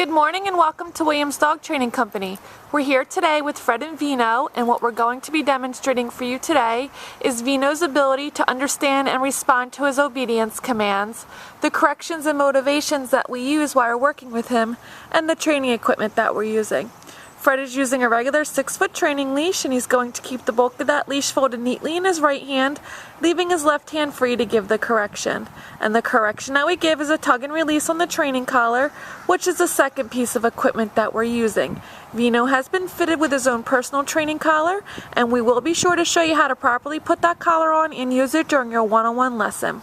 Good morning and welcome to Williams Dog Training Company. We're here today with Fred and Vino, and what we're going to be demonstrating for you today is Vino's ability to understand and respond to his obedience commands, the corrections and motivations that we use while we're working with him, and the training equipment that we're using. Fred is using a regular 6-foot training leash, and he's going to keep the bulk of that leash folded neatly in his right hand, leaving his left hand free to give the correction. And the correction that we give is a tug and release on the training collar, which is the second piece of equipment that we're using. Vino has been fitted with his own personal training collar, and we will be sure to show you how to properly put that collar on and use it during your one-on-one lesson.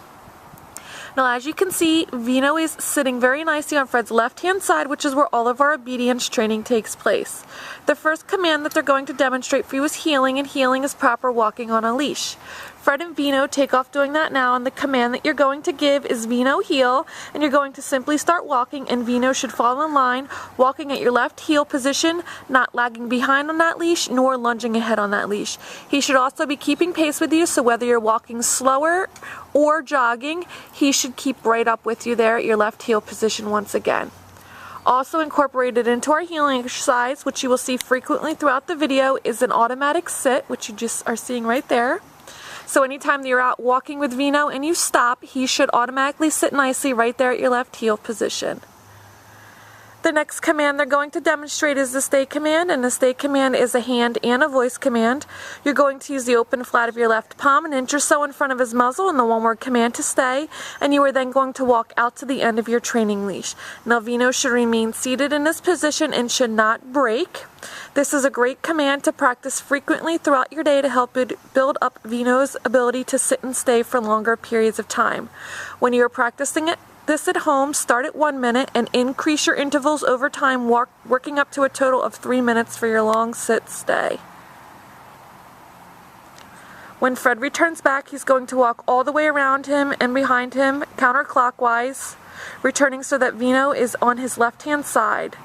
Now, as you can see, Vino is sitting very nicely on Fred's left-hand side, which is where all of our obedience training takes place. The first command that they're going to demonstrate for you is heeling, and heeling is proper walking on a leash. Fred and Vino take off doing that now, and the command that you're going to give is Vino heel, and you're going to simply start walking, and Vino should fall in line, walking at your left heel position, not lagging behind on that leash, nor lunging ahead on that leash. He should also be keeping pace with you, so whether you're walking slower or jogging, he should keep right up with you there at your left heel position once again. Also incorporated into our heeling exercise, which you will see frequently throughout the video, is an automatic sit, which you just are seeing right there. So anytime that you're out walking with Vino and you stop, he should automatically sit nicely right there at your left heel position. The next command they're going to demonstrate is the stay command, and the stay command is a hand and a voice command. You're going to use the open flat of your left palm an inch or so in front of his muzzle and the one-word command to stay, and you are then going to walk out to the end of your training leash. Now Vino should remain seated in this position and should not break. This is a great command to practice frequently throughout your day to help build up Vino's ability to sit and stay for longer periods of time. When you are practicing this at home, start at 1 minute and increase your intervals over time, working up to a total of 3 minutes for your long sit stay. When Fred returns back, he's going to walk all the way around him and behind him counterclockwise, returning so that Vino is on his left-hand side.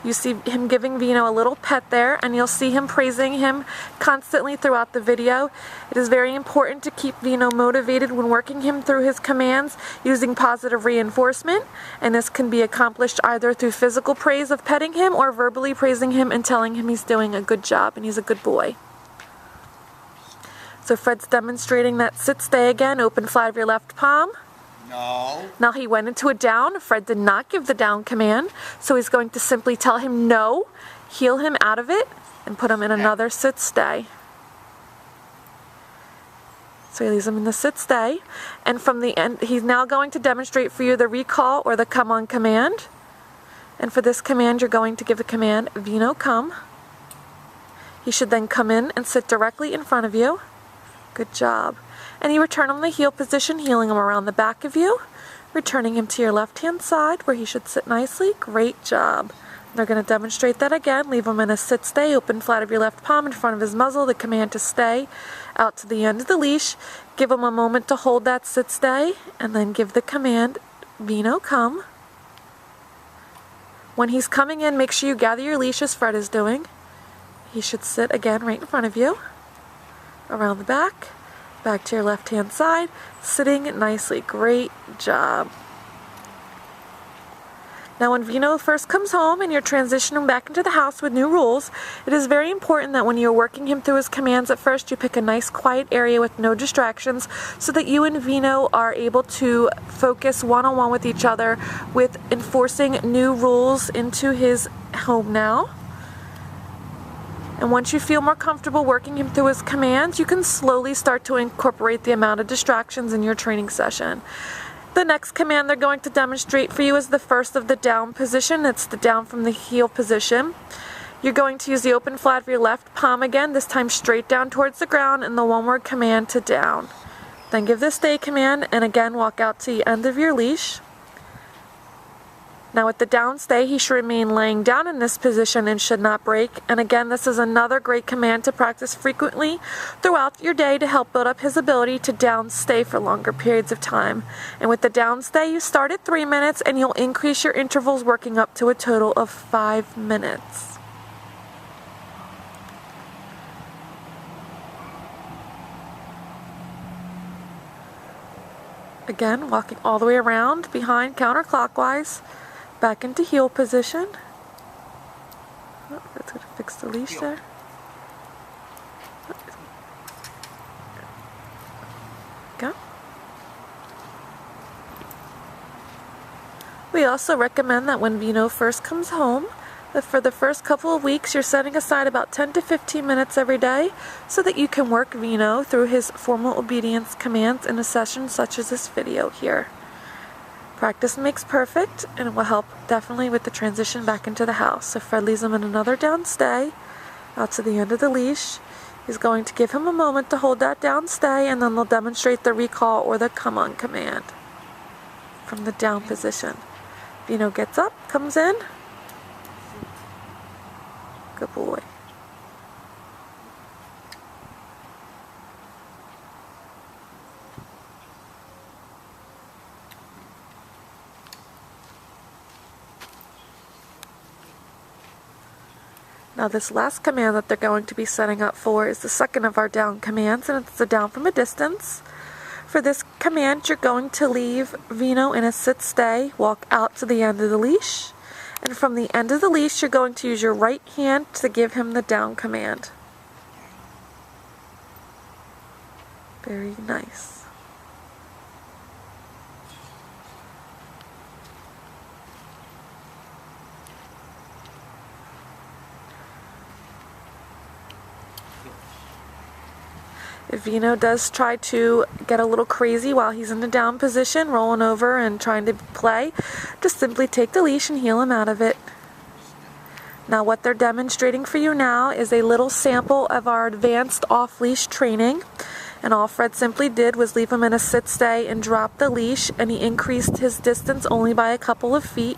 You see him giving Vino a little pet there, and you'll see him praising him constantly throughout the video. It is very important to keep Vino motivated when working him through his commands using positive reinforcement, and this can be accomplished either through physical praise of petting him or verbally praising him and telling him he's doing a good job and he's a good boy. So Fred's demonstrating that sit stay again, open flat of your left palm. No. Now he went into a down. Fred did not give the down command, so he's going to simply tell him no, heel him out of it, and put him in another sit stay. So he leaves him in the sit stay, and from the end, he's now going to demonstrate for you the recall or the come on command. And for this command, you're going to give the command Vino come. He should then come in and sit directly in front of you. Good job. And you return him in the heel position, heeling him around the back of you, returning him to your left-hand side where he should sit nicely. Great job. They're going to demonstrate that again. Leave him in a sit stay, open flat of your left palm in front of his muzzle, the command to stay, out to the end of the leash. Give him a moment to hold that sit stay, and then give the command, Vino come. When he's coming in, make sure you gather your leash as Fred is doing. He should sit again right in front of you, around the back. Back to your left-hand side, sitting nicely. Great job. Now when Vino first comes home and you're transitioning back into the house with new rules, it is very important that when you're working him through his commands at first, you pick a nice quiet area with no distractions so that you and Vino are able to focus one-on-one with each other with enforcing new rules into his home now. And once you feel more comfortable working him through his commands, you can slowly start to incorporate the amount of distractions in your training session. The next command they're going to demonstrate for you is the first of the down position. It's the down from the heel position. You're going to use the open flat of your left palm again, this time straight down towards the ground, and the one-word command to down. Then give the stay command, and again walk out to the end of your leash. Now with the down stay, he should remain laying down in this position and should not break. And again, this is another great command to practice frequently throughout your day to help build up his ability to down stay for longer periods of time. And with the down stay, you start at 3 minutes and you'll increase your intervals working up to a total of 5 minutes. Again, walking all the way around behind counterclockwise. back into heel position. Oh, that's going to fix the leash there. Go. We also recommend that when Vino first comes home, that for the first couple of weeks you're setting aside about 10 to 15 minutes every day so that you can work Vino through his formal obedience commands in a session such as this video here. Practice makes perfect, and it will help definitely with the transition back into the house. So Fred leaves him in another down stay out to the end of the leash. He's going to give him a moment to hold that down stay, and then they'll demonstrate the recall or the come on command from the down position. Vino gets up, comes in. Good boy. Now this last command that they're going to be setting up for is the second of our down commands, and it's the down from a distance. For this command, you're going to leave Vino in a sit-stay, walk out to the end of the leash, and from the end of the leash, you're going to use your right hand to give him the down command. Very nice. If Vino does try to get a little crazy while he's in the down position, rolling over and trying to play, just simply take the leash and heel him out of it. Now what they're demonstrating for you now is a little sample of our advanced off-leash training. And all Fred simply did was leave him in a sit-stay and drop the leash, and he increased his distance only by a couple of feet.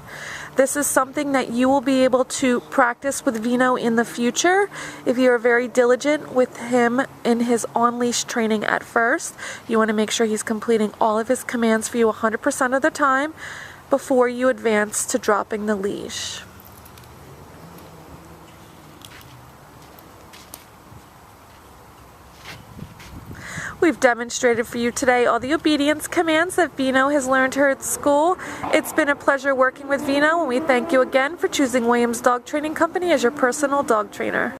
This is something that you will be able to practice with Vino in the future if you are very diligent with him in his on-leash training at first. You want to make sure he's completing all of his commands for you 100% of the time before you advance to dropping the leash. We've demonstrated for you today all the obedience commands that Vino has learned here at school. It's been a pleasure working with Vino, and we thank you again for choosing Williams Dog Training Company as your personal dog trainer.